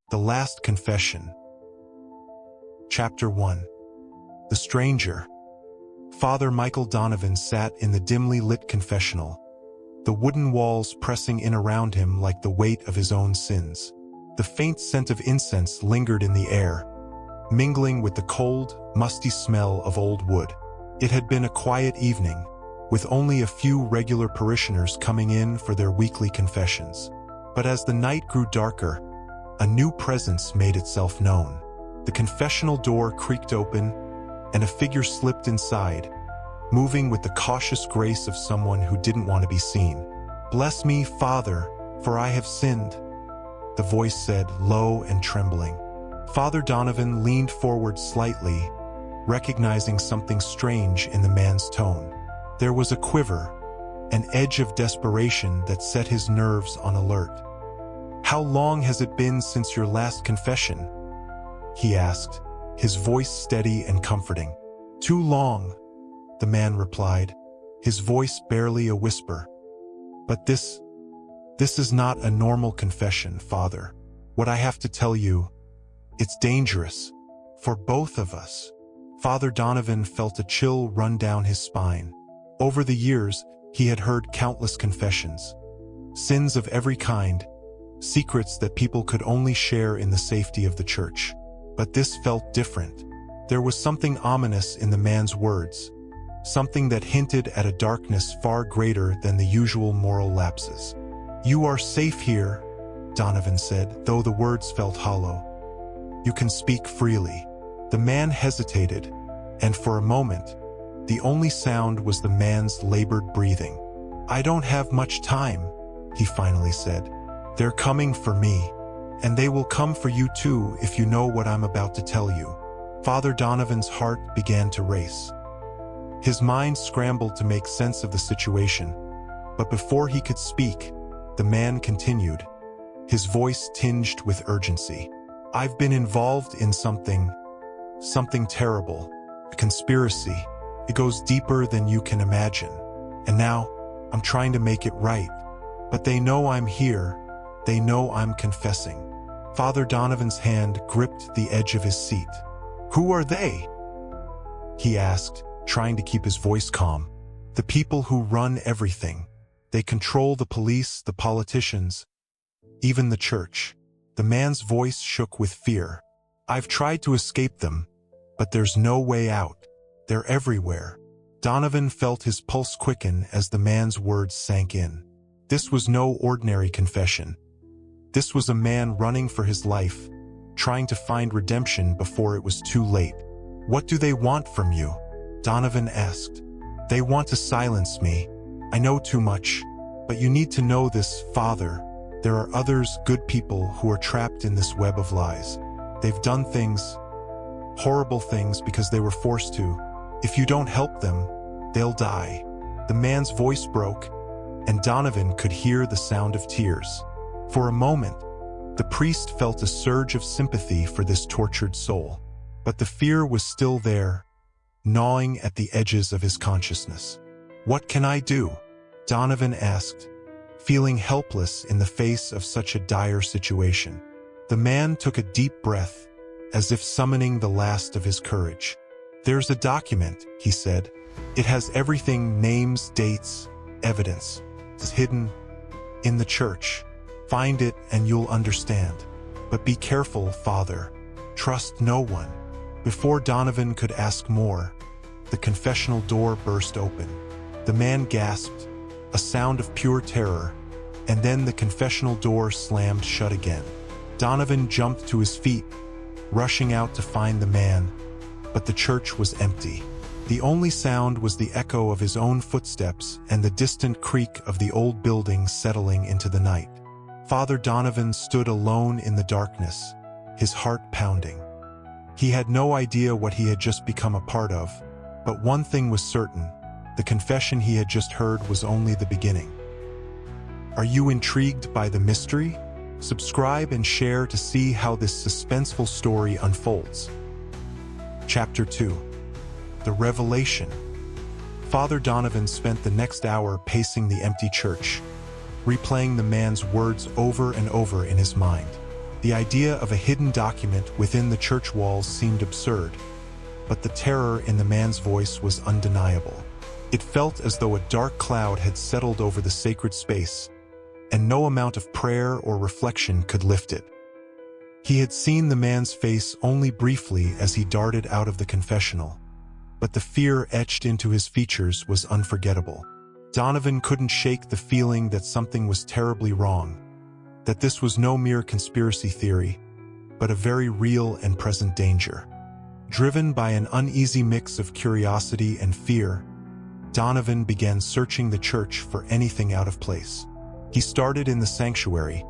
The Last Confession. Chapter 1. The Stranger. Father Michael Donovan sat in the dimly lit confessional, the wooden walls pressing in around him like the weight of his own sins. The faint scent of incense lingered in the air, mingling with the cold, musty smell of old wood. It had been a quiet evening, with only a few regular parishioners coming in for their weekly confessions. But as the night grew darker, a new presence made itself known. The confessional door creaked open, and a figure slipped inside, moving with the cautious grace of someone who didn't want to be seen. "Bless me, Father, for I have sinned," the voice said, low and trembling. Father Donovan leaned forward slightly, recognizing something strange in the man's tone. There was a quiver, an edge of desperation that set his nerves on alert. "How long has it been since your last confession?" he asked, his voice steady and comforting. "Too long," the man replied, his voice barely a whisper. "But this is not a normal confession, Father. What I have to tell you, it's dangerous. For both of us." Father Donovan felt a chill run down his spine. Over the years, he had heard countless confessions. Sins of every kind, secrets that people could only share in the safety of the church. But this felt different. There was something ominous in the man's words, something that hinted at a darkness far greater than the usual moral lapses. "You are safe here," Donovan said, though the words felt hollow. "You can speak freely." The man hesitated, and for a moment, the only sound was the man's labored breathing. "I don't have much time," he finally said. "They're coming for me, and they will come for you too if you know what I'm about to tell you." Father Donovan's heart began to race. His mind scrambled to make sense of the situation, but before he could speak, the man continued, his voice tinged with urgency. "I've been involved in something terrible, a conspiracy. It goes deeper than you can imagine. And now, I'm trying to make it right. But they know I'm here. They know I'm confessing." Father Donovan's hand gripped the edge of his seat. "Who are they?" he asked, trying to keep his voice calm. "The people who run everything. They control the police, the politicians, even the church." The man's voice shook with fear. "I've tried to escape them, but there's no way out. They're everywhere." Donovan felt his pulse quicken as the man's words sank in. This was no ordinary confession. This was a man running for his life, trying to find redemption before it was too late. "What do they want from you?" Donovan asked. "They want to silence me. I know too much, but you need to know this, Father. There are others, good people, who are trapped in this web of lies. They've done things, horrible things, because they were forced to. If you don't help them, they'll die." The man's voice broke, and Donovan could hear the sound of tears. For a moment, the priest felt a surge of sympathy for this tortured soul. But the fear was still there, gnawing at the edges of his consciousness. "What can I do?" Donovan asked, feeling helpless in the face of such a dire situation. The man took a deep breath, as if summoning the last of his courage. "There's a document," he said. "It has everything, names, dates, evidence. It's hidden in the church. Find it and you'll understand. But be careful, Father. Trust no one." Before Donovan could ask more, the confessional door burst open. The man gasped, a sound of pure terror, and then the confessional door slammed shut again. Donovan jumped to his feet, rushing out to find the man, but the church was empty. The only sound was the echo of his own footsteps and the distant creak of the old building settling into the night. Father Donovan stood alone in the darkness, his heart pounding. He had no idea what he had just become a part of, but one thing was certain: the confession he had just heard was only the beginning. Are you intrigued by the mystery? Subscribe and share to see how this suspenseful story unfolds. Chapter 2. The Revelation. Father Donovan spent the next hour pacing the empty church, replaying the man's words over and over in his mind. The idea of a hidden document within the church walls seemed absurd, but the terror in the man's voice was undeniable. It felt as though a dark cloud had settled over the sacred space, and no amount of prayer or reflection could lift it. He had seen the man's face only briefly as he darted out of the confessional, but the fear etched into his features was unforgettable. Donovan couldn't shake the feeling that something was terribly wrong, that this was no mere conspiracy theory, but a very real and present danger. Driven by an uneasy mix of curiosity and fear, Donovan began searching the church for anything out of place. He started in the sanctuary,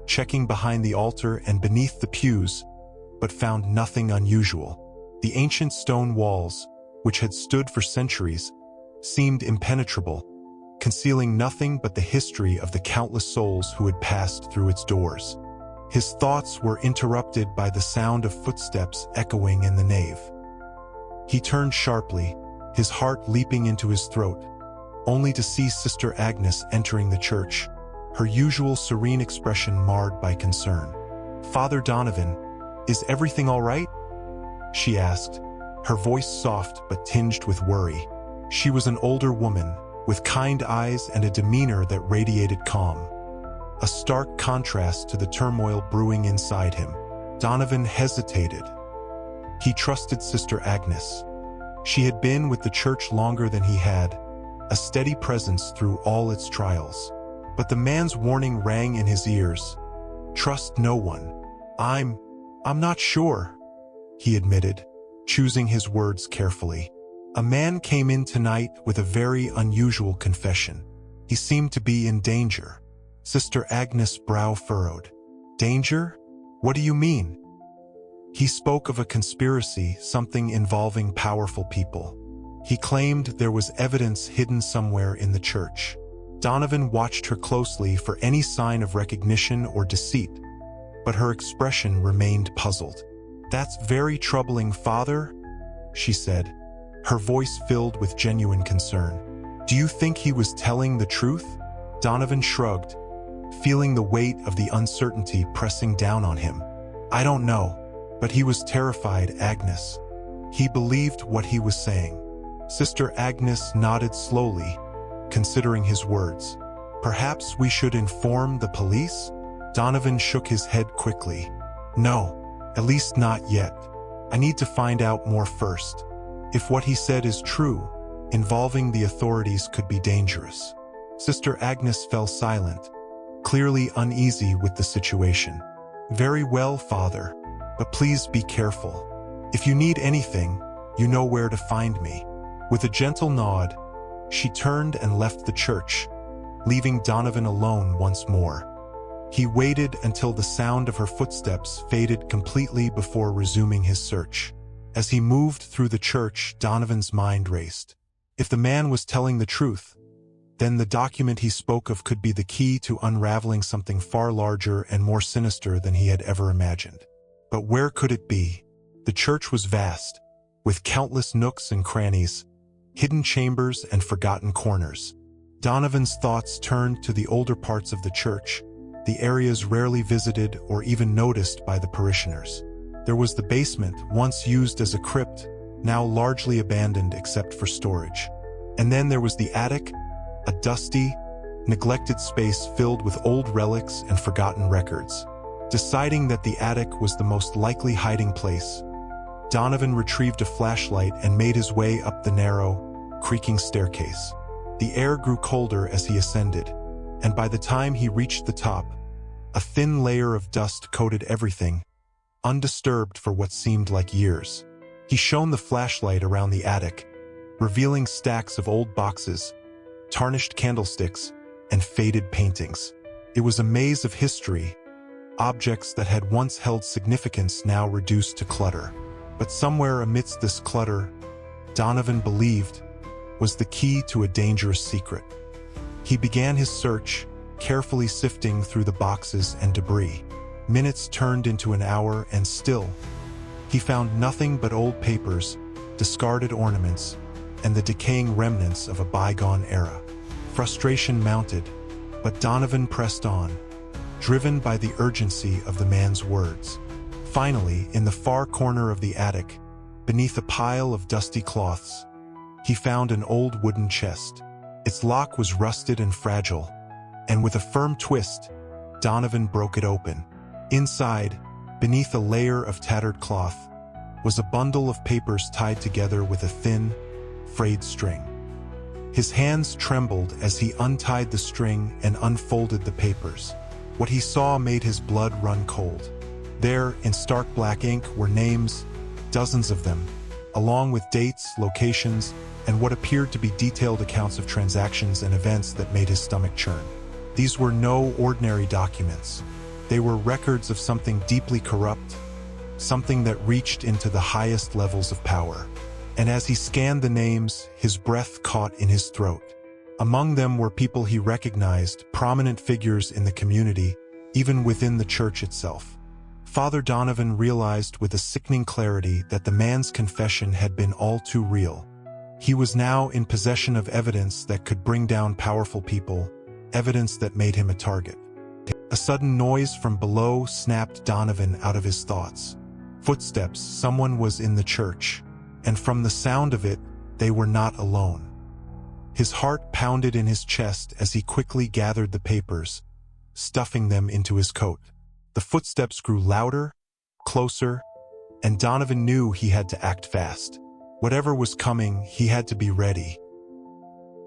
checking behind the altar and beneath the pews, but found nothing unusual. The ancient stone walls, which had stood for centuries, seemed impenetrable, concealing nothing but the history of the countless souls who had passed through its doors. His thoughts were interrupted by the sound of footsteps echoing in the nave. He turned sharply, his heart leaping into his throat, only to see Sister Agnes entering the church, her usual serene expression marred by concern. "Father Donovan, is everything all right?" she asked, her voice soft but tinged with worry. She was an older woman, with kind eyes and a demeanor that radiated calm, a stark contrast to the turmoil brewing inside him. Donovan hesitated. He trusted Sister Agnes. She had been with the church longer than he had, a steady presence through all its trials. But the man's warning rang in his ears. "Trust no one." I'm not sure," he admitted, choosing his words carefully. "A man came in tonight with a very unusual confession. He seemed to be in danger." Sister Agnes' brow furrowed. "Danger? What do you mean?" "He spoke of a conspiracy, something involving powerful people. He claimed there was evidence hidden somewhere in the church." Donovan watched her closely for any sign of recognition or deceit, but her expression remained puzzled. "That's very troubling, Father," she said, her voice filled with genuine concern. "Do you think he was telling the truth?" Donovan shrugged, feeling the weight of the uncertainty pressing down on him. "I don't know, but he was terrified, Agnes. He believed what he was saying." Sister Agnes nodded slowly, considering his words. "Perhaps we should inform the police?" Donovan shook his head quickly. "No, at least not yet. I need to find out more first. If what he said is true, involving the authorities could be dangerous." Sister Agnes fell silent, clearly uneasy with the situation. "Very well, Father, but please be careful. If you need anything, you know where to find me." With a gentle nod, she turned and left the church, leaving Donovan alone once more. He waited until the sound of her footsteps faded completely before resuming his search. As he moved through the church, Donovan's mind raced. If the man was telling the truth, then the document he spoke of could be the key to unraveling something far larger and more sinister than he had ever imagined. But where could it be? The church was vast, with countless nooks and crannies, hidden chambers and forgotten corners. Donovan's thoughts turned to the older parts of the church, the areas rarely visited or even noticed by the parishioners. There was the basement, once used as a crypt, now largely abandoned except for storage. And then there was the attic, a dusty, neglected space filled with old relics and forgotten records. Deciding that the attic was the most likely hiding place, Donovan retrieved a flashlight and made his way up the narrow, creaking staircase. The air grew colder as he ascended, and by the time he reached the top, a thin layer of dust coated everything, undisturbed for what seemed like years. He shone the flashlight around the attic, revealing stacks of old boxes, tarnished candlesticks, and faded paintings. It was a maze of history, objects that had once held significance now reduced to clutter. But somewhere amidst this clutter, Donovan believed, was the key to a dangerous secret. He began his search, carefully sifting through the boxes and debris. Minutes turned into an hour, and still, he found nothing but old papers, discarded ornaments, and the decaying remnants of a bygone era. Frustration mounted, but Donovan pressed on, driven by the urgency of the man's words. Finally, in the far corner of the attic, beneath a pile of dusty cloths, he found an old wooden chest. Its lock was rusted and fragile, and with a firm twist, Donovan broke it open. Inside, beneath a layer of tattered cloth, was a bundle of papers tied together with a thin, frayed string. His hands trembled as he untied the string and unfolded the papers. What he saw made his blood run cold. There, in stark black ink, were names, dozens of them, along with dates, locations, and what appeared to be detailed accounts of transactions and events that made his stomach churn. These were no ordinary documents. They were records of something deeply corrupt, something that reached into the highest levels of power. And as he scanned the names, his breath caught in his throat. Among them were people he recognized, prominent figures in the community, even within the church itself. Father Donovan realized with a sickening clarity that the man's confession had been all too real. He was now in possession of evidence that could bring down powerful people, evidence that made him a target. A sudden noise from below snapped Donovan out of his thoughts. Footsteps, someone was in the church, and from the sound of it, they were not alone. His heart pounded in his chest as he quickly gathered the papers, stuffing them into his coat. The footsteps grew louder, closer, and Donovan knew he had to act fast. Whatever was coming, he had to be ready.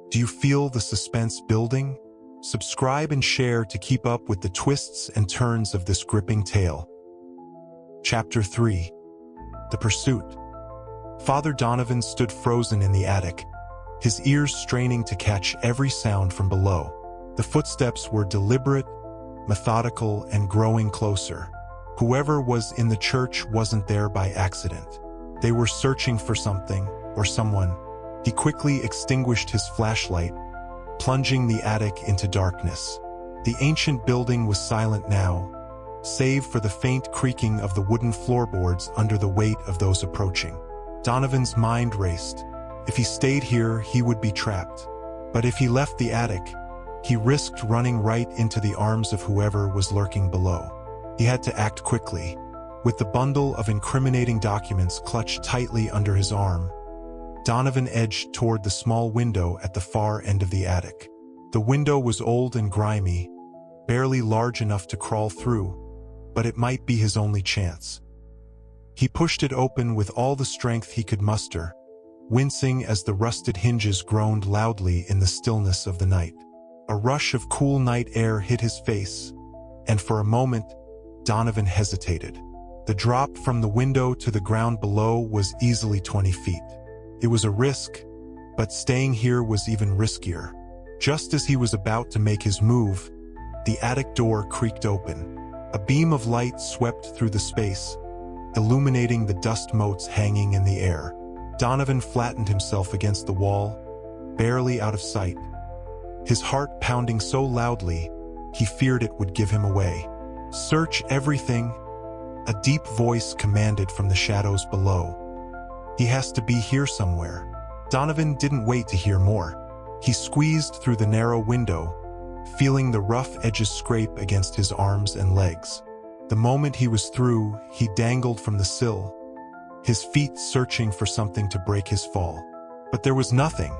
Do you feel the suspense building? Subscribe and share to keep up with the twists and turns of this gripping tale. Chapter 3. The Pursuit. Father Donovan stood frozen in the attic, his ears straining to catch every sound from below. The footsteps were deliberate, methodical, and growing closer. Whoever was in the church wasn't there by accident. They were searching for something, or someone. He quickly extinguished his flashlight, plunging the attic into darkness. The ancient building was silent now, save for the faint creaking of the wooden floorboards under the weight of those approaching. Donovan's mind raced. If he stayed here, he would be trapped. But if he left the attic, he risked running right into the arms of whoever was lurking below. He had to act quickly. With the bundle of incriminating documents clutched tightly under his arm, Donovan edged toward the small window at the far end of the attic. The window was old and grimy, barely large enough to crawl through, but it might be his only chance. He pushed it open with all the strength he could muster, wincing as the rusted hinges groaned loudly in the stillness of the night. A rush of cool night air hit his face, and for a moment, Donovan hesitated. The drop from the window to the ground below was easily 20 feet. It was a risk, but staying here was even riskier. Just as he was about to make his move, the attic door creaked open. A beam of light swept through the space, illuminating the dust motes hanging in the air. Donovan flattened himself against the wall, barely out of sight, his heart pounding so loudly he feared it would give him away. "Search everything," a deep voice commanded from the shadows below. "He has to be here somewhere." Donovan didn't wait to hear more. He squeezed through the narrow window, feeling the rough edges scrape against his arms and legs. The moment he was through, he dangled from the sill, his feet searching for something to break his fall. But there was nothing,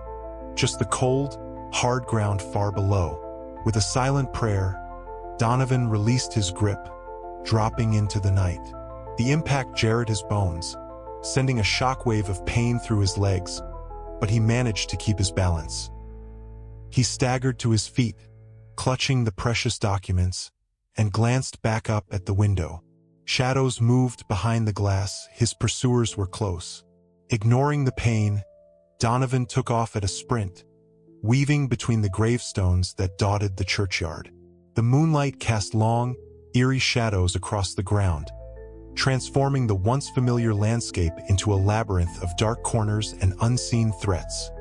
just the cold, hard ground far below. With a silent prayer, Donovan released his grip, dropping into the night. The impact jarred his bones, sending a shockwave of pain through his legs, but he managed to keep his balance. He staggered to his feet, clutching the precious documents, and glanced back up at the window. Shadows moved behind the glass, his pursuers were close. Ignoring the pain, Donovan took off at a sprint, weaving between the gravestones that dotted the churchyard. The moonlight cast long, eerie shadows across the ground, transforming the once familiar landscape into a labyrinth of dark corners and unseen threats.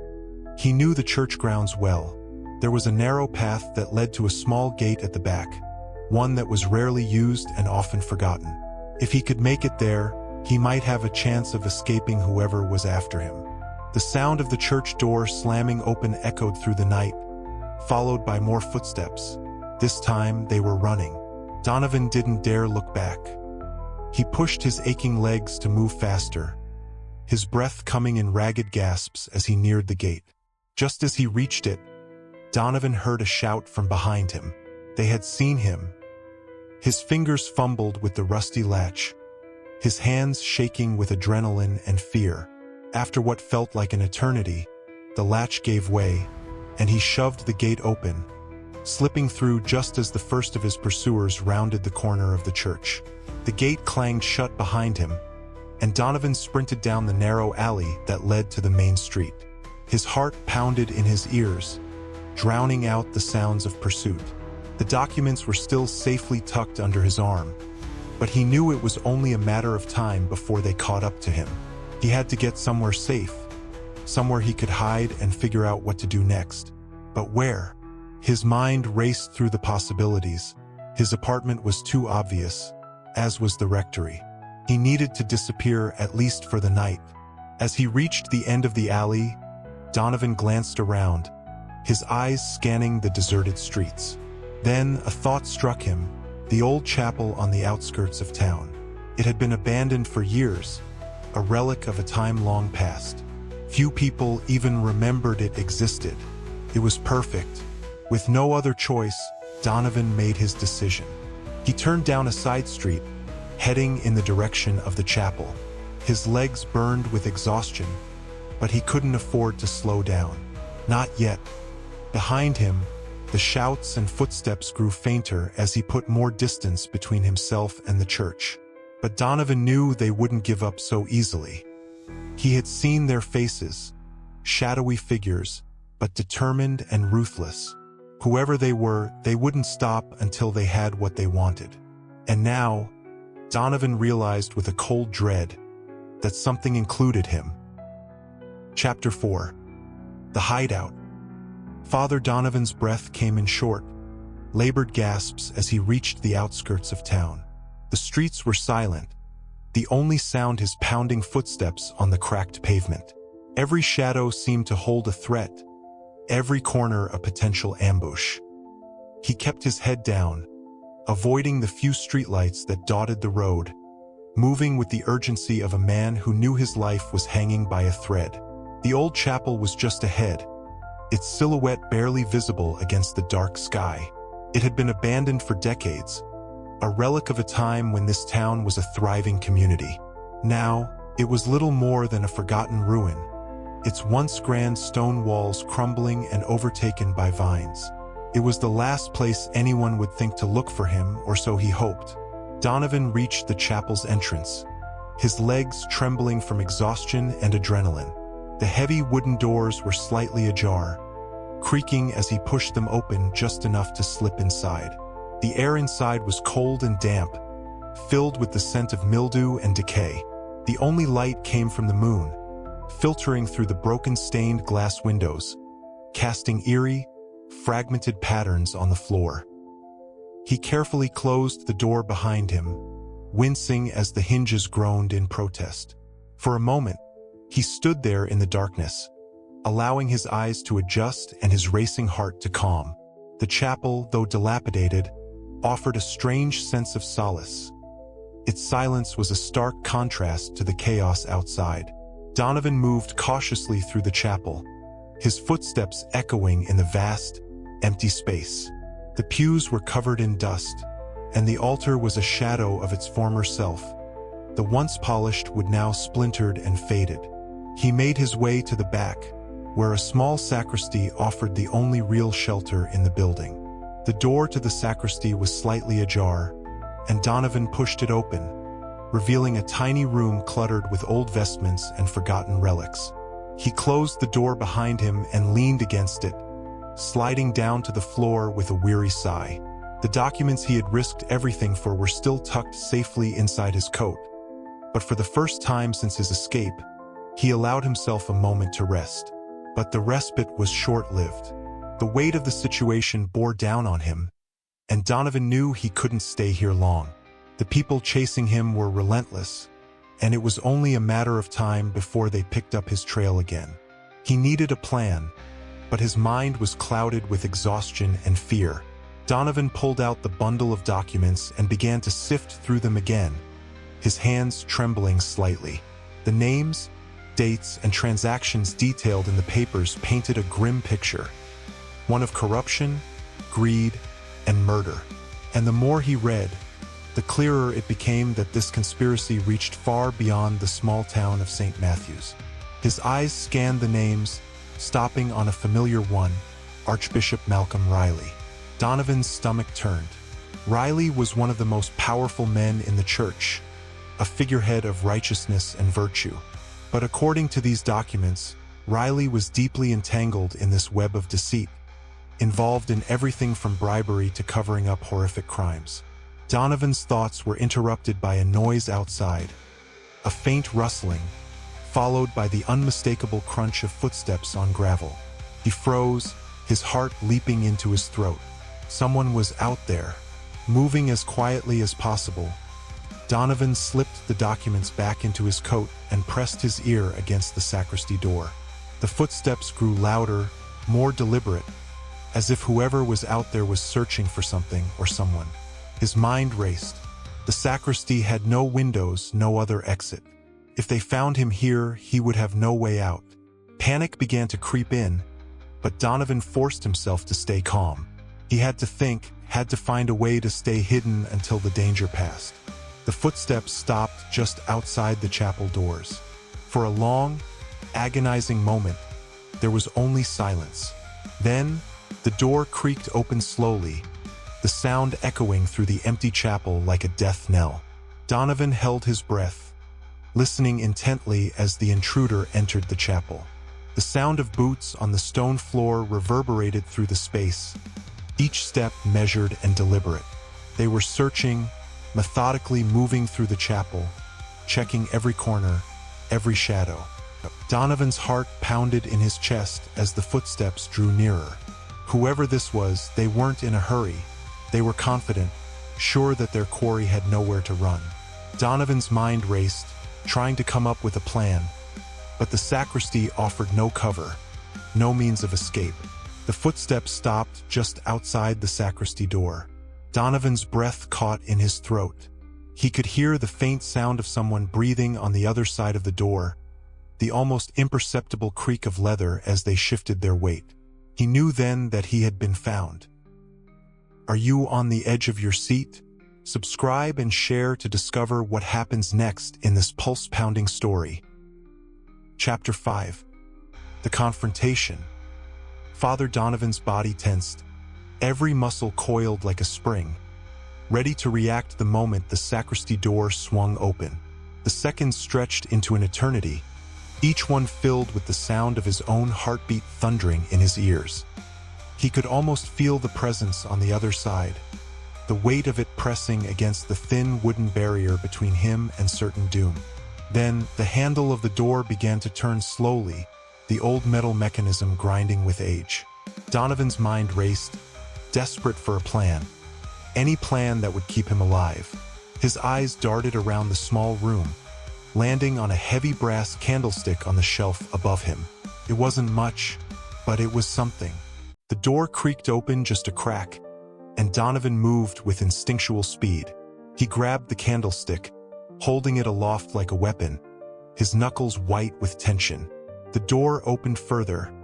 He knew the church grounds well. There was a narrow path that led to a small gate at the back, one that was rarely used and often forgotten. If he could make it there, he might have a chance of escaping whoever was after him. The sound of the church door slamming open echoed through the night, followed by more footsteps. This time they were running. Donovan didn't dare look back. He pushed his aching legs to move faster, his breath coming in ragged gasps as he neared the gate. Just as he reached it, Donovan heard a shout from behind him. They had seen him. His fingers fumbled with the rusty latch, his hands shaking with adrenaline and fear. After what felt like an eternity, the latch gave way, and he shoved the gate open, slipping through just as the first of his pursuers rounded the corner of the church. The gate clanged shut behind him, and Donovan sprinted down the narrow alley that led to the main street. His heart pounded in his ears, drowning out the sounds of pursuit. The documents were still safely tucked under his arm, but he knew it was only a matter of time before they caught up to him. He had to get somewhere safe, somewhere he could hide and figure out what to do next. But where? His mind raced through the possibilities. His apartment was too obvious, as was the rectory. He needed to disappear at least for the night. As he reached the end of the alley, Donovan glanced around, his eyes scanning the deserted streets. Then a thought struck him, the old chapel on the outskirts of town. It had been abandoned for years, a relic of a time long past. Few people even remembered it existed. It was perfect. With no other choice, Donovan made his decision. He turned down a side street, heading in the direction of the chapel. His legs burned with exhaustion, but he couldn't afford to slow down. Not yet. Behind him, the shouts and footsteps grew fainter as he put more distance between himself and the church. But Donovan knew they wouldn't give up so easily. He had seen their faces, shadowy figures, but determined and ruthless. Whoever they were, they wouldn't stop until they had what they wanted. And now, Donovan realized with a cold dread that something included him. Chapter 4. The Hideout. Father Donovan's breath came in short, labored gasps as he reached the outskirts of town. The streets were silent, the only sound his pounding footsteps on the cracked pavement. Every shadow seemed to hold a threat, every corner a potential ambush. He kept his head down, avoiding the few streetlights that dotted the road, moving with the urgency of a man who knew his life was hanging by a thread. The old chapel was just ahead, its silhouette barely visible against the dark sky. It had been abandoned for decades, a relic of a time when this town was a thriving community. Now, it was little more than a forgotten ruin, its once grand stone walls crumbling and overtaken by vines. It was the last place anyone would think to look for him, or so he hoped. Donovan reached the chapel's entrance, his legs trembling from exhaustion and adrenaline. The heavy wooden doors were slightly ajar, creaking as he pushed them open just enough to slip inside. The air inside was cold and damp, filled with the scent of mildew and decay. The only light came from the moon, filtering through the broken stained glass windows, casting eerie, fragmented patterns on the floor. He carefully closed the door behind him, wincing as the hinges groaned in protest. For a moment, he stood there in the darkness, allowing his eyes to adjust and his racing heart to calm. The chapel, though dilapidated, offered a strange sense of solace. Its silence was a stark contrast to the chaos outside. Donovan moved cautiously through the chapel, his footsteps echoing in the vast, empty space. The pews were covered in dust, and the altar was a shadow of its former self. The once polished wood now splintered and faded. He made his way to the back, where a small sacristy offered the only real shelter in the building. The door to the sacristy was slightly ajar, and Donovan pushed it open, revealing a tiny room cluttered with old vestments and forgotten relics. He closed the door behind him and leaned against it, sliding down to the floor with a weary sigh. The documents he had risked everything for were still tucked safely inside his coat. But for the first time since his escape, he allowed himself a moment to rest. But the respite was short-lived. The weight of the situation bore down on him, and Donovan knew he couldn't stay here long. The people chasing him were relentless, and it was only a matter of time before they picked up his trail again. He needed a plan, but his mind was clouded with exhaustion and fear. Donovan pulled out the bundle of documents and began to sift through them again, his hands trembling slightly. The names, dates, and transactions detailed in the papers painted a grim picture, one of corruption, greed, and murder. And the more he read, the clearer it became that this conspiracy reached far beyond the small town of St. Matthews. His eyes scanned the names, stopping on a familiar one, Archbishop Malcolm Riley. Donovan's stomach turned. Riley was one of the most powerful men in the church, a figurehead of righteousness and virtue. But according to these documents, Riley was deeply entangled in this web of deceit, involved in everything from bribery to covering up horrific crimes. Donovan's thoughts were interrupted by a noise outside, a faint rustling, followed by the unmistakable crunch of footsteps on gravel. He froze, his heart leaping into his throat. Someone was out there, moving as quietly as possible. Donovan slipped the documents back into his coat and pressed his ear against the sacristy door. The footsteps grew louder, more deliberate, as if whoever was out there was searching for something or someone. His mind raced. The sacristy had no windows, no other exit. If they found him here, he would have no way out. Panic began to creep in, but Donovan forced himself to stay calm. He had to think, had to find a way to stay hidden until the danger passed. The footsteps stopped just outside the chapel doors. For a long, agonizing moment, there was only silence. Then, the door creaked open slowly, the sound echoing through the empty chapel like a death knell. Donovan held his breath, listening intently as the intruder entered the chapel. The sound of boots on the stone floor reverberated through the space, each step measured and deliberate. They were searching, methodically moving through the chapel, checking every corner, every shadow. Donovan's heart pounded in his chest as the footsteps drew nearer. Whoever this was, they weren't in a hurry. They were confident, sure that their quarry had nowhere to run. Donovan's mind raced, trying to come up with a plan, but the sacristy offered no cover, no means of escape. The footsteps stopped just outside the sacristy door. Donovan's breath caught in his throat. He could hear the faint sound of someone breathing on the other side of the door, the almost imperceptible creak of leather as they shifted their weight. He knew then that he had been found. Are you on the edge of your seat? Subscribe and share to discover what happens next in this pulse-pounding story. Chapter 5. The Confrontation. Father Donovan's body tensed, every muscle coiled like a spring, ready to react the moment the sacristy door swung open. The seconds stretched into an eternity, each one filled with the sound of his own heartbeat thundering in his ears. He could almost feel the presence on the other side, the weight of it pressing against the thin wooden barrier between him and certain doom. Then, the handle of the door began to turn slowly, the old metal mechanism grinding with age. Donovan's mind raced, desperate for a plan, any plan that would keep him alive. His eyes darted around the small room, landing on a heavy brass candlestick on the shelf above him. It wasn't much, but it was something. The door creaked open just a crack, and Donovan moved with instinctual speed. He grabbed the candlestick, holding it aloft like a weapon, his knuckles white with tension. The door opened further,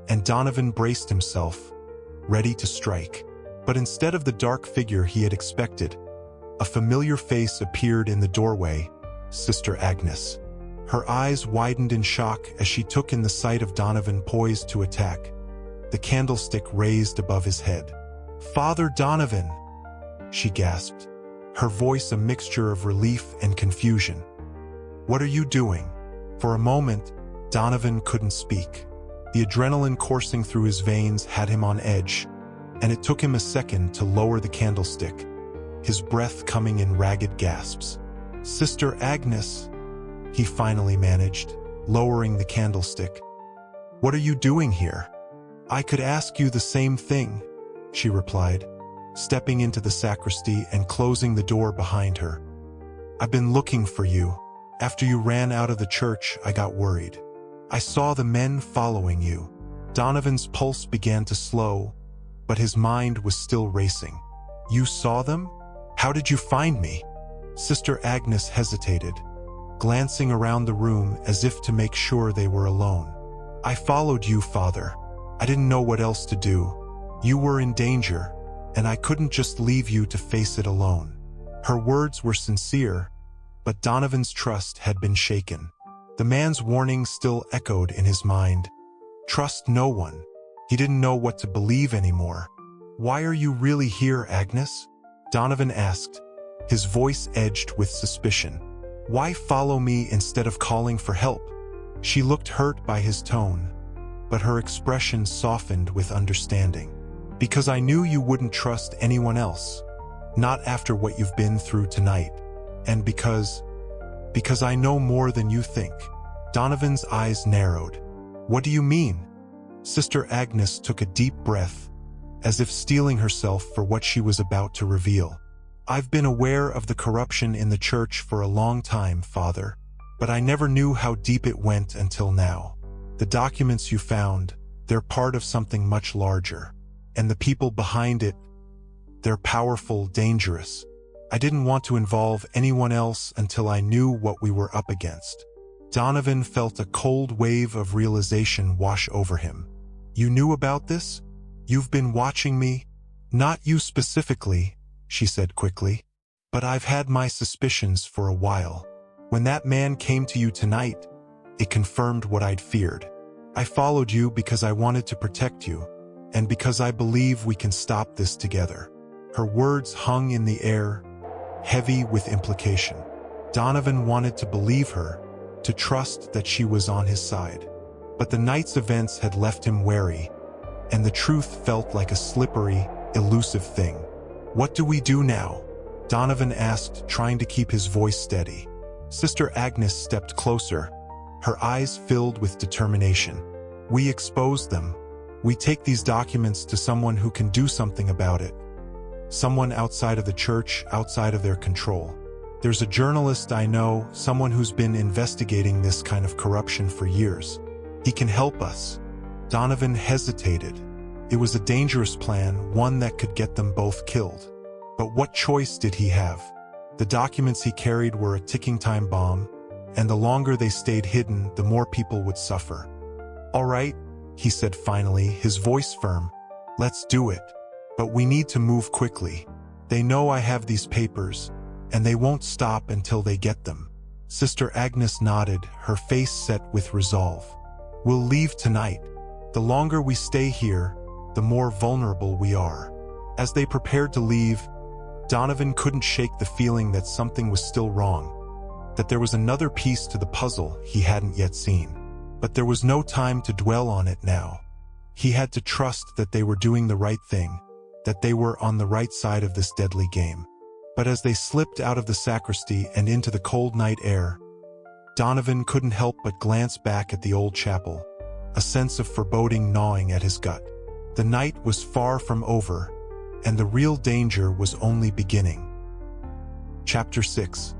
and Donovan braced himself, ready to strike. But instead of the dark figure he had expected, a familiar face appeared in the doorway, Sister Agnes. Her eyes widened in shock as she took in the sight of Donovan poised to attack, the candlestick raised above his head. "Father Donovan!" she gasped, her voice a mixture of relief and confusion. "What are you doing?" For a moment, Donovan couldn't speak. The adrenaline coursing through his veins had him on edge, and it took him a second to lower the candlestick, his breath coming in ragged gasps. "Sister Agnes," he finally managed, lowering the candlestick. "What are you doing here?" "I could ask you the same thing," she replied, stepping into the sacristy and closing the door behind her. "I've been looking for you. After you ran out of the church, I got worried. I saw the men following you." Donovan's pulse began to slow, but his mind was still racing. "You saw them? How did you find me?" Sister Agnes hesitated, glancing around the room as if to make sure they were alone. "I followed you, Father. I didn't know what else to do. You were in danger, and I couldn't just leave you to face it alone." Her words were sincere, but Donovan's trust had been shaken. The man's warning still echoed in his mind. Trust no one. He didn't know what to believe anymore. "Why are you really here, Agnes?" Donovan asked, his voice edged with suspicion. "Why follow me instead of calling for help?" She looked hurt by his tone, but her expression softened with understanding. "Because I knew you wouldn't trust anyone else. Not after what you've been through tonight. And because I know more than you think." Donovan's eyes narrowed. "What do you mean?" Sister Agnes took a deep breath, as if steeling herself for what she was about to reveal. "I've been aware of the corruption in the church for a long time, Father, but I never knew how deep it went until now. The documents you found, they're part of something much larger. And the people behind it, they're powerful, dangerous. I didn't want to involve anyone else until I knew what we were up against." Donovan felt a cold wave of realization wash over him. "You knew about this? You've been watching me?" "Not you specifically," she said quickly, "but I've had my suspicions for a while. When that man came to you tonight, it confirmed what I'd feared. I followed you because I wanted to protect you, and because I believe we can stop this together." Her words hung in the air, heavy with implication. Donovan wanted to believe her, to trust that she was on his side. But the night's events had left him wary, and the truth felt like a slippery, elusive thing. "What do we do now?" Donovan asked, trying to keep his voice steady. Sister Agnes stepped closer, her eyes filled with determination. "We expose them. We take these documents to someone who can do something about it. Someone outside of the church, outside of their control. There's a journalist I know, someone who's been investigating this kind of corruption for years. He can help us." Donovan hesitated. It was a dangerous plan, one that could get them both killed. But what choice did he have? The documents he carried were a ticking time bomb, and the longer they stayed hidden, the more people would suffer. "All right," he said finally, his voice firm. "Let's do it. But we need to move quickly. They know I have these papers, and they won't stop until they get them." Sister Agnes nodded, her face set with resolve. "We'll leave tonight. The longer we stay here, the more vulnerable we are." As they prepared to leave, Donovan couldn't shake the feeling that something was still wrong, that there was another piece to the puzzle he hadn't yet seen. But there was no time to dwell on it now. He had to trust that they were doing the right thing, that they were on the right side of this deadly game. But as they slipped out of the sacristy and into the cold night air, Donovan couldn't help but glance back at the old chapel, a sense of foreboding gnawing at his gut. The night was far from over, and the real danger was only beginning. Chapter 6.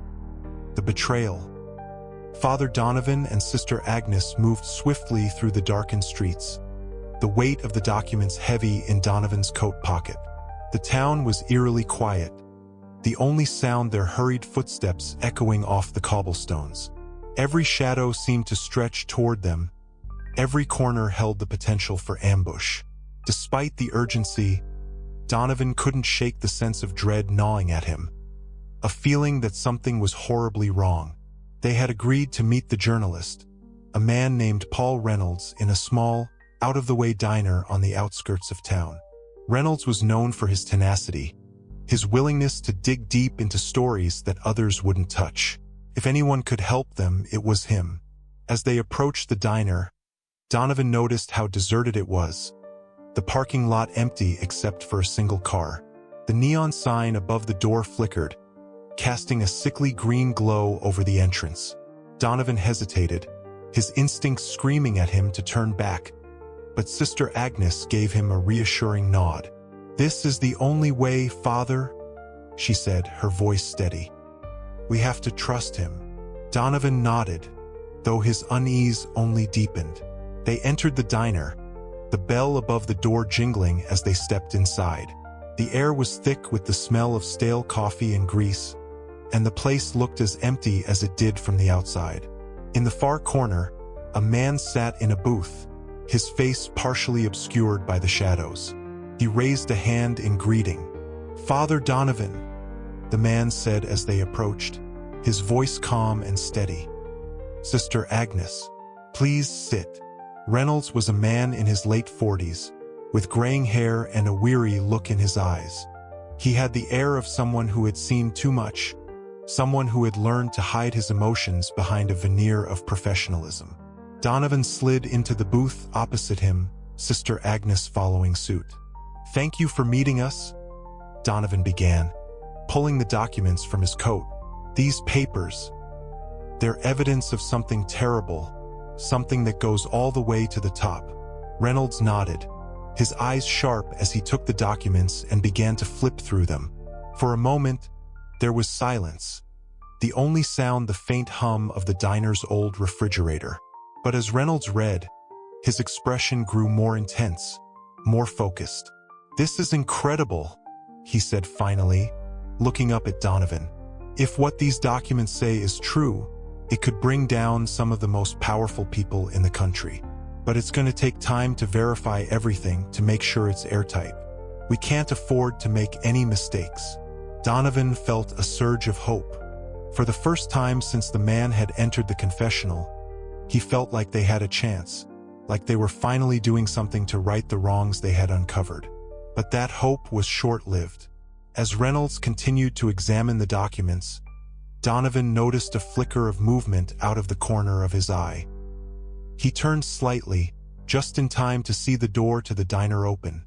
The Betrayal. Father Donovan and Sister Agnes moved swiftly through the darkened streets, the weight of the documents heavy in Donovan's coat pocket. The town was eerily quiet, the only sound their hurried footsteps echoing off the cobblestones. Every shadow seemed to stretch toward them. Every corner held the potential for ambush. Despite the urgency, Donovan couldn't shake the sense of dread gnawing at him, a feeling that something was horribly wrong. They had agreed to meet the journalist, a man named Paul Reynolds, in a small, out-of-the-way diner on the outskirts of town. Reynolds was known for his tenacity, his willingness to dig deep into stories that others wouldn't touch. If anyone could help them, it was him. As they approached the diner, Donovan noticed how deserted it was. The parking lot empty except for a single car. The neon sign above the door flickered, casting a sickly green glow over the entrance. Donovan hesitated, his instincts screaming at him to turn back, but Sister Agnes gave him a reassuring nod. "This is the only way, Father," she said, her voice steady. "We have to trust him." Donovan nodded, though his unease only deepened. They entered the diner, the bell above the door jingling as they stepped inside. The air was thick with the smell of stale coffee and grease, and the place looked as empty as it did from the outside. In the far corner, a man sat in a booth, his face partially obscured by the shadows. He raised a hand in greeting. "Father Donovan," the man said as they approached, his voice calm and steady. "Sister Agnes, please sit." Reynolds was a man in his late 40s, with graying hair and a weary look in his eyes. He had the air of someone who had seen too much, someone who had learned to hide his emotions behind a veneer of professionalism. Donovan slid into the booth opposite him, Sister Agnes following suit. "Thank you for meeting us," Donovan began, pulling the documents from his coat. "These papers, they're evidence of something terrible, something that goes all the way to the top." Reynolds nodded, his eyes sharp as he took the documents and began to flip through them. For a moment, there was silence, the only sound the faint hum of the diner's old refrigerator. But as Reynolds read, his expression grew more intense, more focused. "This is incredible," he said finally, looking up at Donovan. "If what these documents say is true, it could bring down some of the most powerful people in the country. But it's going to take time to verify everything to make sure it's airtight. We can't afford to make any mistakes." Donovan felt a surge of hope. For the first time since the man had entered the confessional, he felt like they had a chance, like they were finally doing something to right the wrongs they had uncovered. But that hope was short-lived. As Reynolds continued to examine the documents, Donovan noticed a flicker of movement out of the corner of his eye. He turned slightly, just in time to see the door to the diner open.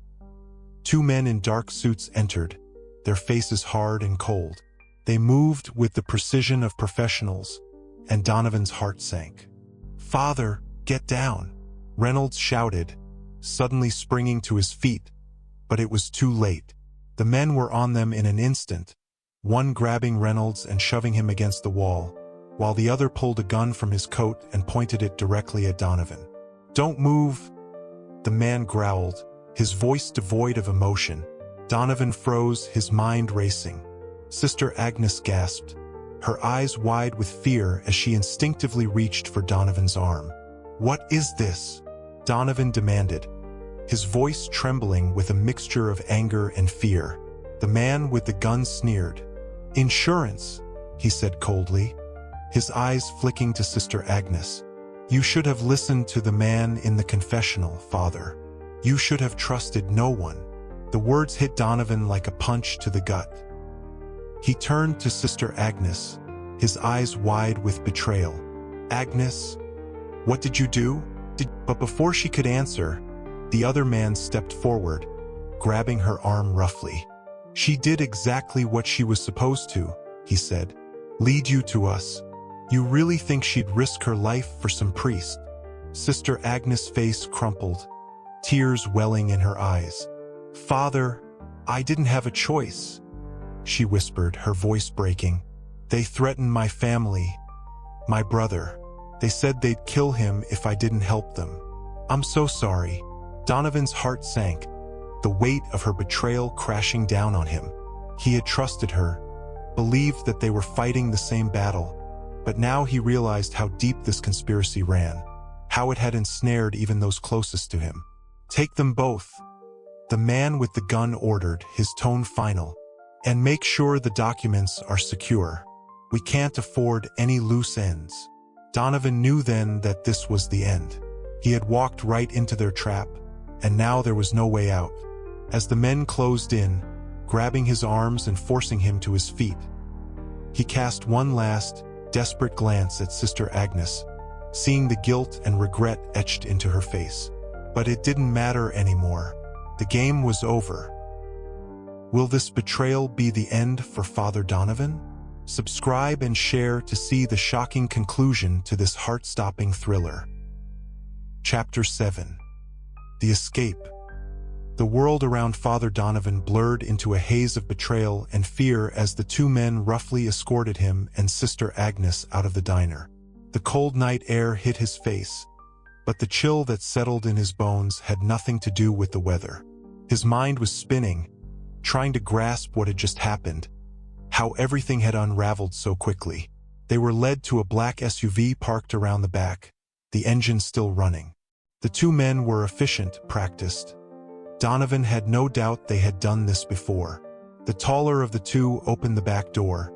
Two men in dark suits entered, their faces hard and cold. They moved with the precision of professionals, and Donovan's heart sank. "Father, get down," Reynolds shouted, suddenly springing to his feet, but it was too late. The men were on them in an instant, one grabbing Reynolds and shoving him against the wall, while the other pulled a gun from his coat and pointed it directly at Donovan. "Don't move," the man growled, his voice devoid of emotion. Donovan froze, his mind racing. Sister Agnes gasped, her eyes wide with fear as she instinctively reached for Donovan's arm. "What is this?" Donovan demanded, his voice trembling with a mixture of anger and fear. The man with the gun sneered. "Insurance," he said coldly, his eyes flicking to Sister Agnes. "You should have listened to the man in the confessional, Father. You should have trusted no one." The words hit Donovan like a punch to the gut. He turned to Sister Agnes, his eyes wide with betrayal. "Agnes, what did you do?" But before she could answer, the other man stepped forward, grabbing her arm roughly. "She did exactly what she was supposed to," he said. "Lead you to us. You really think she'd risk her life for some priest?" Sister Agnes' face crumpled, tears welling in her eyes. "Father, I didn't have a choice," she whispered, her voice breaking. "They threatened my family, my brother. They said they'd kill him if I didn't help them. I'm so sorry." Donovan's heart sank, the weight of her betrayal crashing down on him. He had trusted her, believed that they were fighting the same battle, but now he realized how deep this conspiracy ran, how it had ensnared even those closest to him. "Take them both," the man with the gun ordered, his tone final. "And make sure the documents are secure. We can't afford any loose ends." Donovan knew then that this was the end. He had walked right into their trap, and now there was no way out. As the men closed in, grabbing his arms and forcing him to his feet, he cast one last, desperate glance at Sister Agnes, seeing the guilt and regret etched into her face. But it didn't matter anymore. The game was over. Will this betrayal be the end for Father Donovan? Subscribe and share to see the shocking conclusion to this heart-stopping thriller. Chapter 7. The Escape. The world around Father Donovan blurred into a haze of betrayal and fear as the two men roughly escorted him and Sister Agnes out of the diner. The cold night air hit his face, but the chill that settled in his bones had nothing to do with the weather. His mind was spinning, trying to grasp what had just happened, how everything had unraveled so quickly. They were led to a black SUV parked around the back, the engine still running. The two men were efficient, practiced. Donovan had no doubt they had done this before. The taller of the two opened the back door,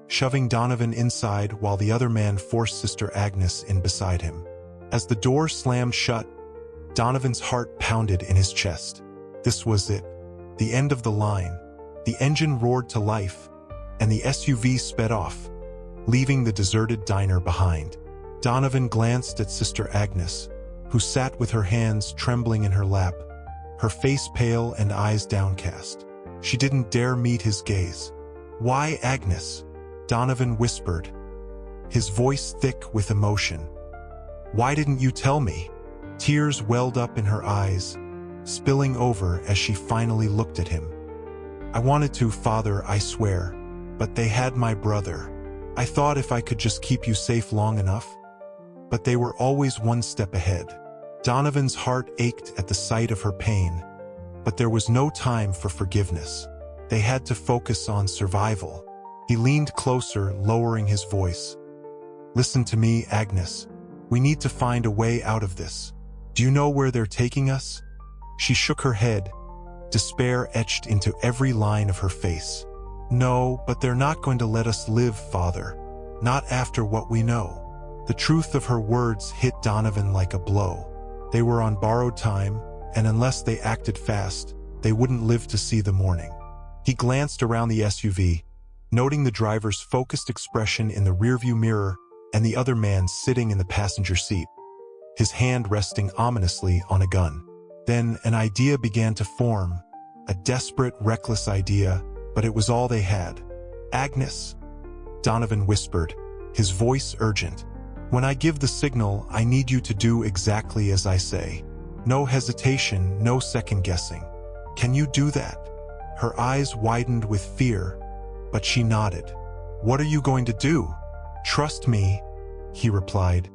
shoving Donovan inside while the other man forced Sister Agnes in beside him. As the door slammed shut, Donovan's heart pounded in his chest. This was it, the end of the line. The engine roared to life, and the SUV sped off, leaving the deserted diner behind. Donovan glanced at Sister Agnes, who sat with her hands trembling in her lap, her face pale and eyes downcast. She didn't dare meet his gaze. "Why, Agnes?" Donovan whispered, his voice thick with emotion. "Why didn't you tell me?" Tears welled up in her eyes, spilling over as she finally looked at him. "I wanted to, Father, I swear, but they had my brother. I thought if I could just keep you safe long enough. But they were always one step ahead." Donovan's heart ached at the sight of her pain, but there was no time for forgiveness. They had to focus on survival. He leaned closer, lowering his voice. "Listen to me, Agnes. We need to find a way out of this. Do you know where they're taking us?" She shook her head, despair etched into every line of her face. "No, but they're not going to let us live, Father. Not after what we know." The truth of her words hit Donovan like a blow. They were on borrowed time, and unless they acted fast, they wouldn't live to see the morning. He glanced around the SUV, noting the driver's focused expression in the rearview mirror and the other man sitting in the passenger seat, his hand resting ominously on a gun. Then an idea began to form, a desperate, reckless idea, but it was all they had. "Agnes," Donovan whispered, his voice urgent. "When I give the signal, I need you to do exactly as I say. No hesitation, no second-guessing. Can you do that?" Her eyes widened with fear, but she nodded. "What are you going to do?" "Trust me," he replied,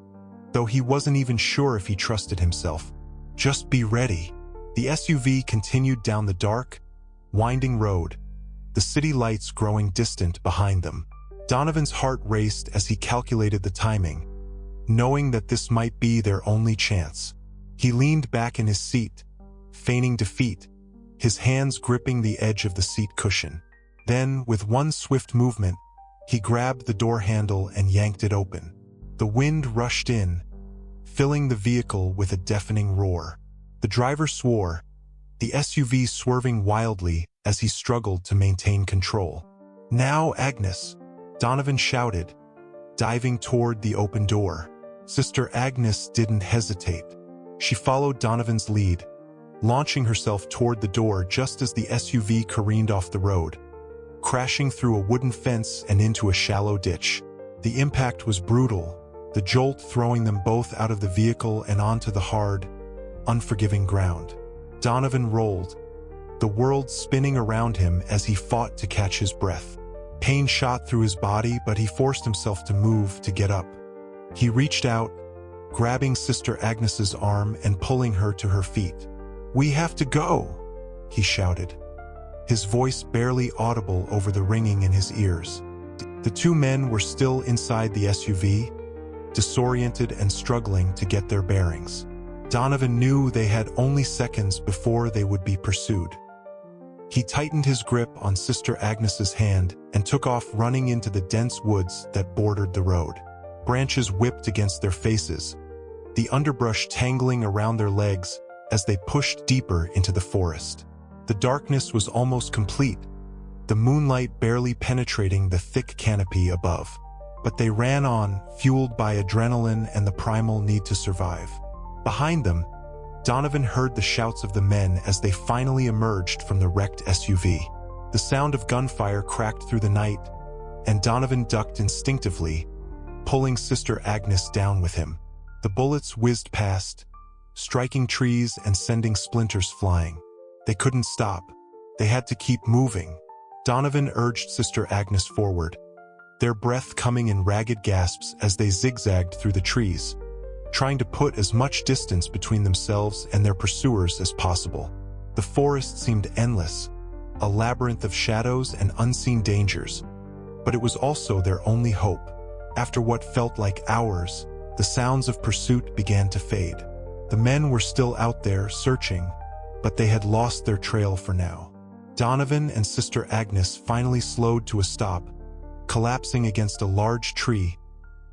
though he wasn't even sure if he trusted himself. "Just be ready." The SUV continued down the dark, winding road, the city lights growing distant behind them. Donovan's heart raced as he calculated the timing, knowing that this might be their only chance. He leaned back in his seat, feigning defeat, his hands gripping the edge of the seat cushion. Then, with one swift movement, he grabbed the door handle and yanked it open. The wind rushed in, filling the vehicle with a deafening roar. The driver swore, the SUV swerving wildly as he struggled to maintain control. "Now, Agnes," Donovan shouted, diving toward the open door. Sister Agnes didn't hesitate. She followed Donovan's lead, launching herself toward the door just as the SUV careened off the road, crashing through a wooden fence and into a shallow ditch. The impact was brutal, the jolt throwing them both out of the vehicle and onto the hard, unforgiving ground. Donovan rolled, the world spinning around him as he fought to catch his breath. Pain shot through his body, but he forced himself to move to get up. He reached out, grabbing Sister Agnes's arm and pulling her to her feet. "We have to go," he shouted, his voice barely audible over the ringing in his ears. The two men were still inside the SUV, disoriented and struggling to get their bearings. Donovan knew they had only seconds before they would be pursued. He tightened his grip on Sister Agnes's hand and took off running into the dense woods that bordered the road. Branches whipped against their faces, the underbrush tangling around their legs as they pushed deeper into the forest. The darkness was almost complete, the moonlight barely penetrating the thick canopy above. But they ran on, fueled by adrenaline and the primal need to survive. Behind them, Donovan heard the shouts of the men as they finally emerged from the wrecked SUV. The sound of gunfire cracked through the night, and Donovan ducked instinctively, pulling Sister Agnes down with him. The bullets whizzed past, striking trees and sending splinters flying. They couldn't stop. They had to keep moving. Donovan urged Sister Agnes forward, their breath coming in ragged gasps as they zigzagged through the trees, trying to put as much distance between themselves and their pursuers as possible. The forest seemed endless, a labyrinth of shadows and unseen dangers, but it was also their only hope. After what felt like hours, the sounds of pursuit began to fade. The men were still out there searching, but they had lost their trail for now. Donovan and Sister Agnes finally slowed to a stop, collapsing against a large tree,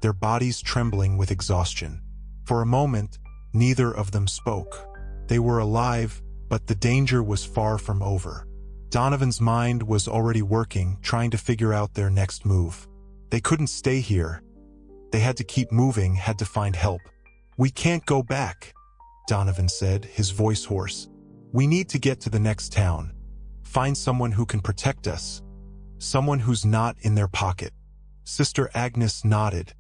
their bodies trembling with exhaustion. For a moment, neither of them spoke. They were alive, but the danger was far from over. Donovan's mind was already working, trying to figure out their next move. They couldn't stay here. They had to keep moving, had to find help. "We can't go back," Donovan said, his voice hoarse. "We need to get to the next town. Find someone who can protect us. Someone who's not in their pocket." Sister Agnes nodded,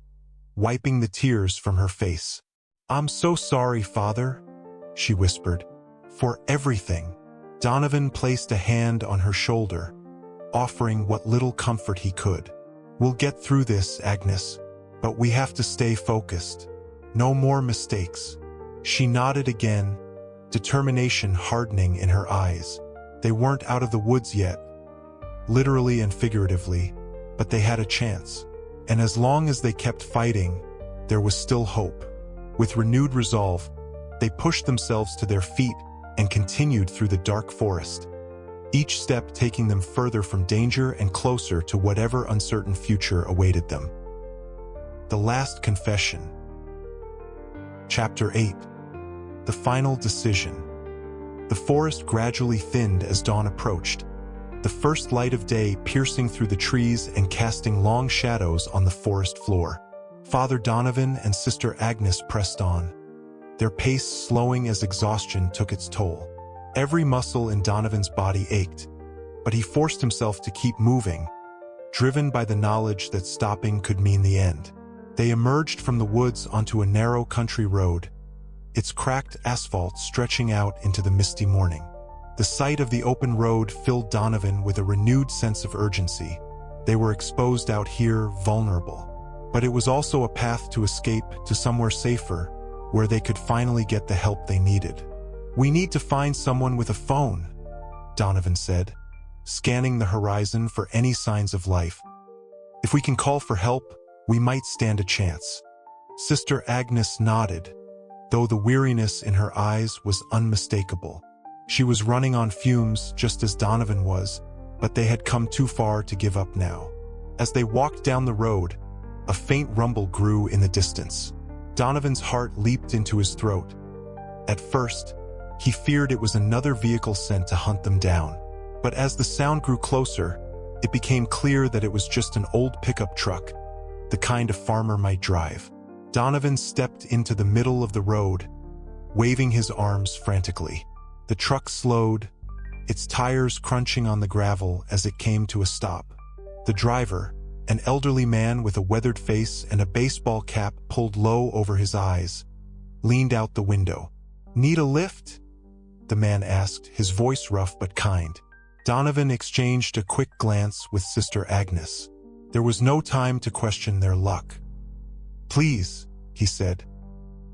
wiping the tears from her face. "I'm so sorry, Father," she whispered, "for everything." Donovan placed a hand on her shoulder, offering what little comfort he could. "We'll get through this, Agnes, but we have to stay focused. No more mistakes." She nodded again, determination hardening in her eyes. They weren't out of the woods yet, literally and figuratively, but they had a chance. And as long as they kept fighting, there was still hope. With renewed resolve, they pushed themselves to their feet and continued through the dark forest, each step taking them further from danger and closer to whatever uncertain future awaited them. The Last Confession. Chapter 8. The Final Decision. The forest gradually thinned as dawn approached, the first light of day piercing through the trees and casting long shadows on the forest floor. Father Donovan and Sister Agnes pressed on, their pace slowing as exhaustion took its toll. Every muscle in Donovan's body ached, but he forced himself to keep moving, driven by the knowledge that stopping could mean the end. They emerged from the woods onto a narrow country road, its cracked asphalt stretching out into the misty morning. The sight of the open road filled Donovan with a renewed sense of urgency. They were exposed out here, vulnerable. But it was also a path to escape to somewhere safer, where they could finally get the help they needed. "We need to find someone with a phone," Donovan said, scanning the horizon for any signs of life. "If we can call for help, we might stand a chance." Sister Agnes nodded, though the weariness in her eyes was unmistakable. She was running on fumes just as Donovan was, but they had come too far to give up now. As they walked down the road, a faint rumble grew in the distance. Donovan's heart leaped into his throat. At first, he feared it was another vehicle sent to hunt them down. But as the sound grew closer, it became clear that it was just an old pickup truck, the kind a farmer might drive. Donovan stepped into the middle of the road, waving his arms frantically. The truck slowed, its tires crunching on the gravel as it came to a stop. The driver, an elderly man with a weathered face and a baseball cap pulled low over his eyes, leaned out the window. "Need a lift?" the man asked, his voice rough but kind. Donovan exchanged a quick glance with Sister Agnes. There was no time to question their luck. "Please," he said.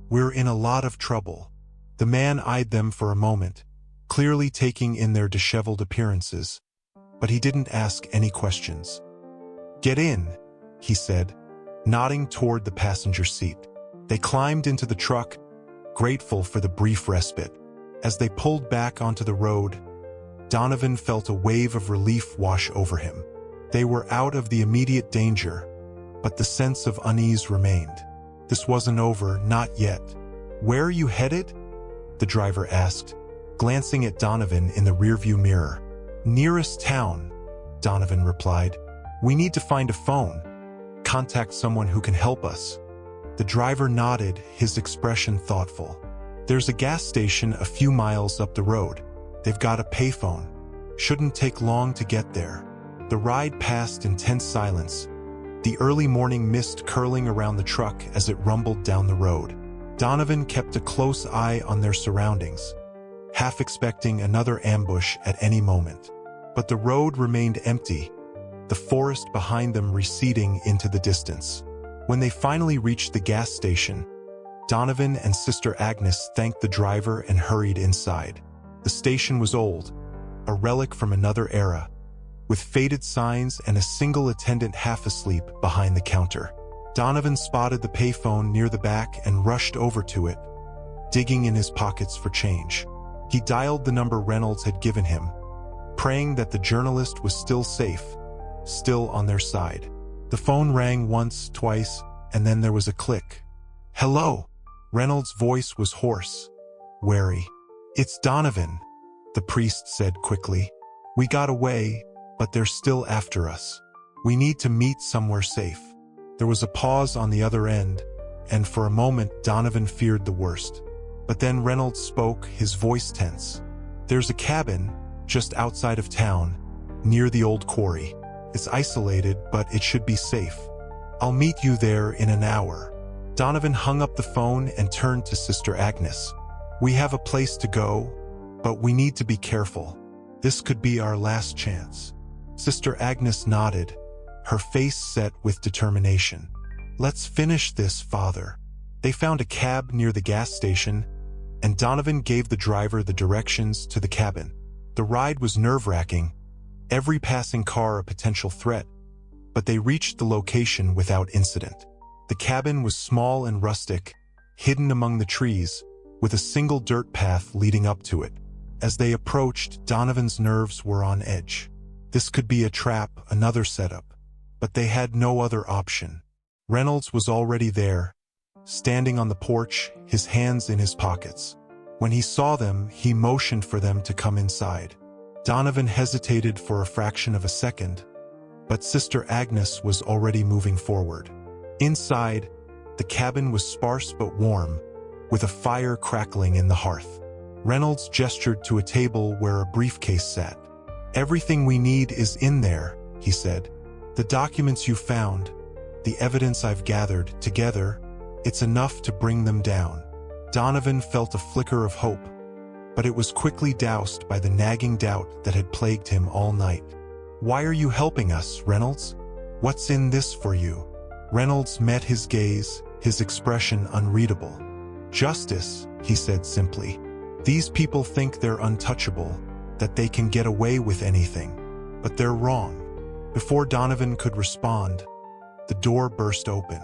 "We're in a lot of trouble." The man eyed them for a moment, clearly taking in their disheveled appearances, but he didn't ask any questions. "Get in," he said, nodding toward the passenger seat. They climbed into the truck, grateful for the brief respite. As they pulled back onto the road, Donovan felt a wave of relief wash over him. They were out of the immediate danger, but the sense of unease remained. This wasn't over, not yet. "Where are you headed?" the driver asked, glancing at Donovan in the rearview mirror. "Nearest town," Donovan replied. "We need to find a phone. Contact someone who can help us." The driver nodded, his expression thoughtful. "There's a gas station a few miles up the road. They've got a payphone. Shouldn't take long to get there." The ride passed in tense silence, the early morning mist curling around the truck as it rumbled down the road. Donovan kept a close eye on their surroundings, half expecting another ambush at any moment. But the road remained empty, the forest behind them receding into the distance. When they finally reached the gas station, Donovan and Sister Agnes thanked the driver and hurried inside. The station was old, a relic from another era, with faded signs and a single attendant half asleep behind the counter. Donovan spotted the payphone near the back and rushed over to it, digging in his pockets for change. He dialed the number Reynolds had given him, praying that the journalist was still safe, still on their side. The phone rang once, twice, and then there was a click. "Hello." Reynolds' voice was hoarse, wary. "It's Donovan," the priest said quickly. "We got away, but they're still after us. We need to meet somewhere safe." There was a pause on the other end, and for a moment Donovan feared the worst. But then Reynolds spoke, his voice tense. "There's a cabin just outside of town, near the old quarry. It's isolated, but it should be safe. I'll meet you there in an hour." Donovan hung up the phone and turned to Sister Agnes. "We have a place to go, but we need to be careful. This could be our last chance." Sister Agnes nodded, her face set with determination. "Let's finish this, Father." They found a cab near the gas station, and Donovan gave the driver the directions to the cabin. The ride was nerve-wracking, every passing car a potential threat, but they reached the location without incident. The cabin was small and rustic, hidden among the trees, with a single dirt path leading up to it. As they approached, Donovan's nerves were on edge. This could be a trap, another setup, but they had no other option. Reynolds was already there, standing on the porch, his hands in his pockets. When he saw them, he motioned for them to come inside. Donovan hesitated for a fraction of a second, but Sister Agnes was already moving forward. Inside, the cabin was sparse but warm, with a fire crackling in the hearth. Reynolds gestured to a table where a briefcase sat. "Everything we need is in there," he said. "The documents you found, the evidence I've gathered, together, it's enough to bring them down." Donovan felt a flicker of hope, but it was quickly doused by the nagging doubt that had plagued him all night. "Why are you helping us, Reynolds? What's in this for you?" Reynolds met his gaze, his expression unreadable. "Justice," he said simply. "These people think they're untouchable, that they can get away with anything, but they're wrong." Before Donovan could respond, the door burst open.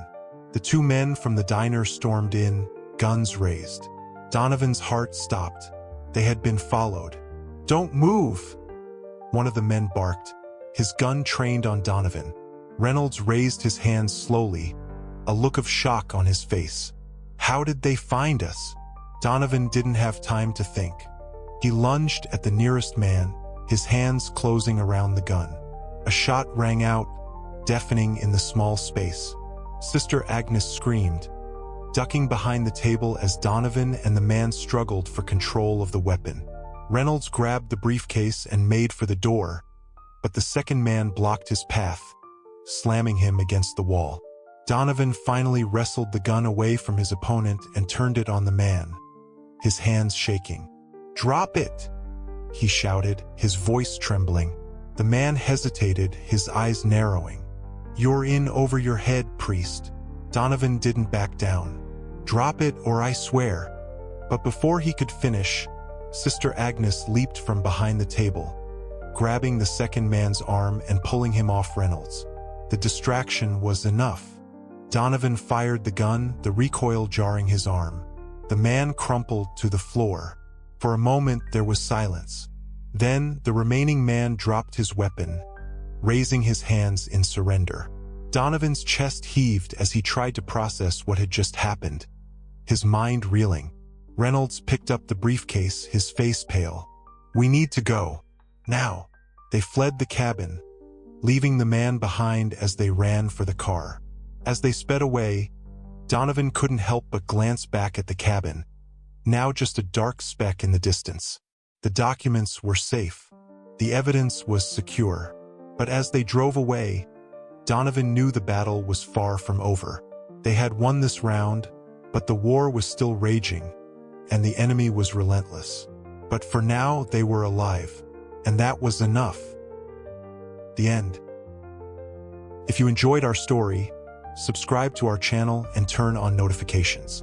The two men from the diner stormed in, guns raised. Donovan's heart stopped. They had been followed. "Don't move!" one of the men barked, his gun trained on Donovan. Reynolds raised his hands slowly, a look of shock on his face. "How did they find us?" Donovan didn't have time to think. He lunged at the nearest man, his hands closing around the gun. A shot rang out, deafening in the small space. Sister Agnes screamed, ducking behind the table as Donovan and the man struggled for control of the weapon. Reynolds grabbed the briefcase and made for the door, but the second man blocked his path, slamming him against the wall. Donovan finally wrestled the gun away from his opponent and turned it on the man, his hands shaking. "Drop it!" he shouted, his voice trembling. The man hesitated, his eyes narrowing. "You're in over your head, priest." Donovan didn't back down. "Drop it or I swear." But before he could finish, Sister Agnes leaped from behind the table, grabbing the second man's arm and pulling him off Reynolds. The distraction was enough. Donovan fired the gun, the recoil jarring his arm. The man crumpled to the floor. For a moment there was silence. Then the remaining man dropped his weapon, raising his hands in surrender. Donovan's chest heaved as he tried to process what had just happened, his mind reeling. Reynolds picked up the briefcase, his face pale. "We need to go. Now." They fled the cabin, leaving the man behind as they ran for the car. As they sped away, Donovan couldn't help but glance back at the cabin, now just a dark speck in the distance. The documents were safe. The evidence was secure. But as they drove away, Donovan knew the battle was far from over. They had won this round, but the war was still raging, and the enemy was relentless. But for now, they were alive, and that was enough. The end. If you enjoyed our story, subscribe to our channel and turn on notifications.